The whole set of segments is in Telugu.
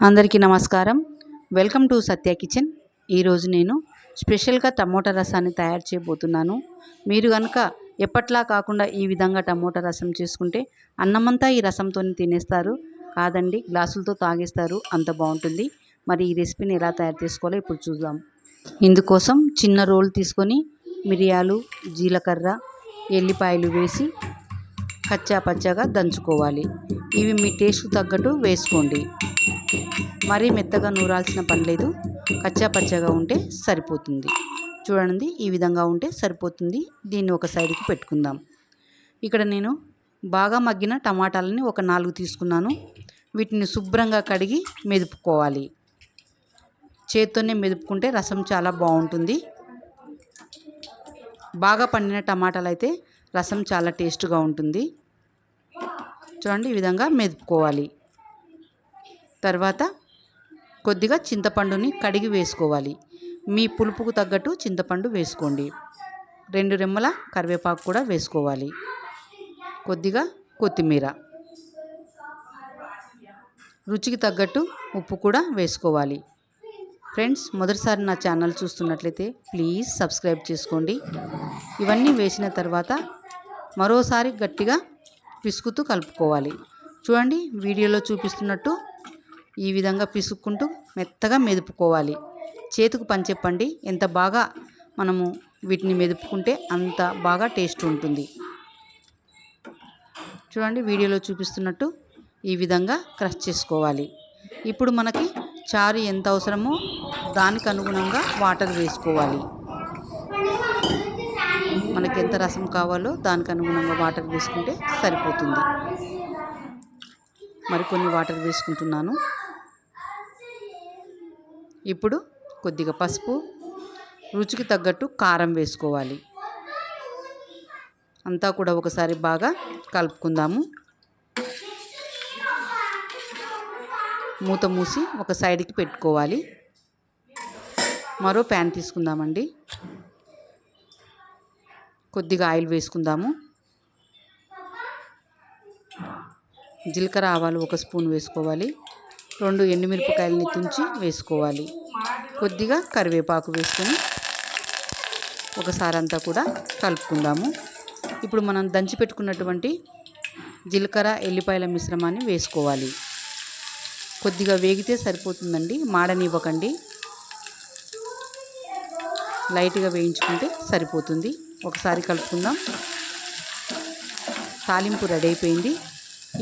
అందరికీ నమస్కారం. Welcome to Satya kitchen. ఈరోజు నేను స్పెషల్గా టమోటా రసాన్ని తయారు చేయబోతున్నాను. మీరు కనుక ఎప్పట్లా కాకుండా ఈ విధంగా టమోటా రసం చేసుకుంటే అన్నమంతా ఈ రసంతో తినేస్తారు, కాదండి గ్లాసులతో తాగేస్తారు, అంత బాగుంటుంది. మరి ఈ రెసిపీని ఎలా తయారు చేసుకోవాలో ఇప్పుడు చూద్దాం. ఇందుకోసం చిన్న రోల్ తీసుకొని మిరియాలు, జీలకర్ర, ఎల్లిపాయలు వేసి కచ్చా పచ్చగా దంచుకోవాలి. ఇవి మీ టేస్ట్కు తగ్గట్టు వేసుకోండి. మరీ మెత్తగా నూరాల్సిన పని లేదు, కచ్చా పచ్చగా ఉంటే సరిపోతుంది. చూడండి, ఈ విధంగా ఉంటే సరిపోతుంది. దీన్ని ఒక సైడ్కి పెట్టుకుందాం. ఇక్కడ నేను బాగా మగ్గిన టమాటాలని ఒక 4 తీసుకున్నాను. వీటిని శుభ్రంగా కడిగి మెదుపుకోవాలి. చేత్తోనే మెదుపుకుంటే రసం చాలా బాగుంటుంది. బాగా పండిన టమాటాలు అయితే రసం చాలా టేస్ట్గా ఉంటుంది. చూడండి, ఈ విధంగా మెదుపుకోవాలి. తర్వాత కొద్దిగా చింతపండుని కడిగి వేసుకోవాలి. మీ పులుపుకు తగ్గట్టు చింతపండు వేసుకోండి. 2 రెమ్మల కరివేపాకు కూడా వేసుకోవాలి. కొద్దిగా కొత్తిమీర, రుచికి తగ్గట్టు ఉప్పు కూడా వేసుకోవాలి. ఫ్రెండ్స్, మొదటిసారి నా ఛానల్ చూస్తున్నట్లయితే ప్లీజ్ సబ్స్క్రైబ్ చేసుకోండి. ఇవన్నీ వేసిన తర్వాత మరోసారి గట్టిగా పిసుకుతూ కలుపుకోవాలి. చూడండి, వీడియోలో చూపిస్తున్నట్టు ఈ విధంగా పిసుక్కుంటూ మెత్తగా మెదుపుకోవాలి. చేతికి పని చెప్పండి, ఎంత బాగా మనము వీటిని మెదుపుకుంటే అంత బాగా టేస్ట్ ఉంటుంది. చూడండి, వీడియోలో చూపిస్తున్నట్టు ఈ విధంగా క్రష్ చేసుకోవాలి. ఇప్పుడు మనకి చారు ఎంత అవసరమో దానికి అనుగుణంగా వాటర్ వేసుకోవాలి. మనకి ఎంత రసం కావాలో దానికి అనుగుణంగా వాటర్ వేసుకుంటే సరిపోతుంది. మరికొన్ని వాటర్ వేసుకుంటున్నాను. ఇప్పుడు కొద్దిగా పసుపు, రుచికి తగ్గట్టు కారం వేసుకోవాలి. అంతా కూడా ఒకసారి బాగా కలుపుకుందాము. మూత మూసి ఒక సైడ్కి పెట్టుకోవాలి. మరో ప్యాన్ తీసుకుందామండి. కొద్దిగా ఆయిల్ వేసుకుందాము. జీలకర్ర ఆవాలు 1 స్పూన్ వేసుకోవాలి. 2 ఎండుమిరపకాయలని తుంచి వేసుకోవాలి. కొద్దిగా కరివేపాకు వేసుకొని ఒకసారి అంతా కూడా కలుపుకుందాము. ఇప్పుడు మనం దంచి పెట్టుకున్నటువంటి జీలకర్ర ఎల్లిపాయల మిశ్రమాన్ని వేసుకోవాలి. కొద్దిగా వేగితే సరిపోతుందండి, మాడనివ్వకండి. లైట్గా వేయించుకుంటే సరిపోతుంది. ఒకసారి కలుపుకుందాం. తాలింపు రెడీ అయిపోయింది.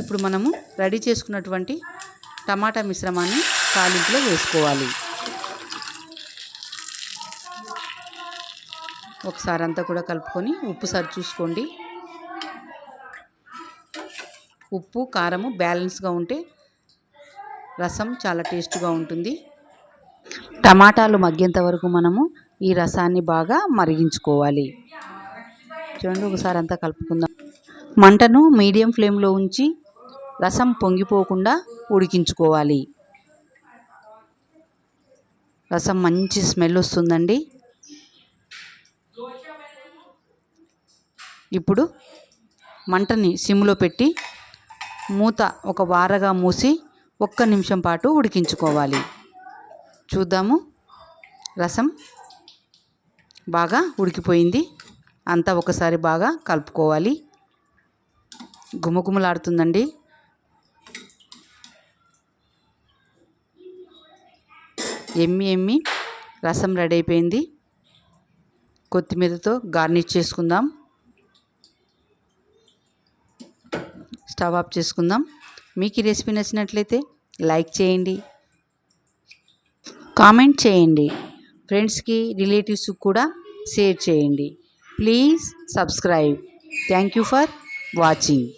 ఇప్పుడు మనము రెడీ చేసుకున్నటువంటి టమాటా మిశ్రమాన్ని తాలింపులో వేసుకోవాలి. ఒకసారి అంతా కూడా కలుపుకొని ఉప్పు సరి చూసుకోండి. ఉప్పు కారము బ్యాలెన్స్గా ఉంటే రసం చాలా టేస్ట్గా ఉంటుంది. టమాటాలు మగ్గేంత వరకు మనము ఈ రసాన్ని బాగా మరిగించుకోవాలి. చూడండి, ఒకసారి అంతా కలుపుకుందాం. మంటను మీడియం ఫ్లేమ్లో ఉంచి రసం పొంగిపోకుండా ఉడికించుకోవాలి. రసం మంచి స్మెల్ వస్తుందండి. ఇప్పుడు మంటని సిమ్లో పెట్టి మూత ఒక వారగా మూసి 1 నిమిషం పాటు ఉడికించుకోవాలి. చూద్దాము, రసం బాగా ఉడికిపోయింది. అంతా ఒకసారి బాగా కలుపుకోవాలి. గుమగుమలాడుతుందండి. ఎమ్మి రసం రెడీ అయిపోయింది. కొత్తిమీరతో గార్నిష్ చేసుకుందాం. స్టవ్ ఆఫ్ చేసుకుందాం. మీకు ఈ రెసిపీ నచ్చినట్లయితే లైక్ చేయండి, కామెంట్ చేయండి, ఫ్రెండ్స్కి రిలేటివ్స్కి కూడా షేర్ చేయండి. Please subscribe. Thank you for watching.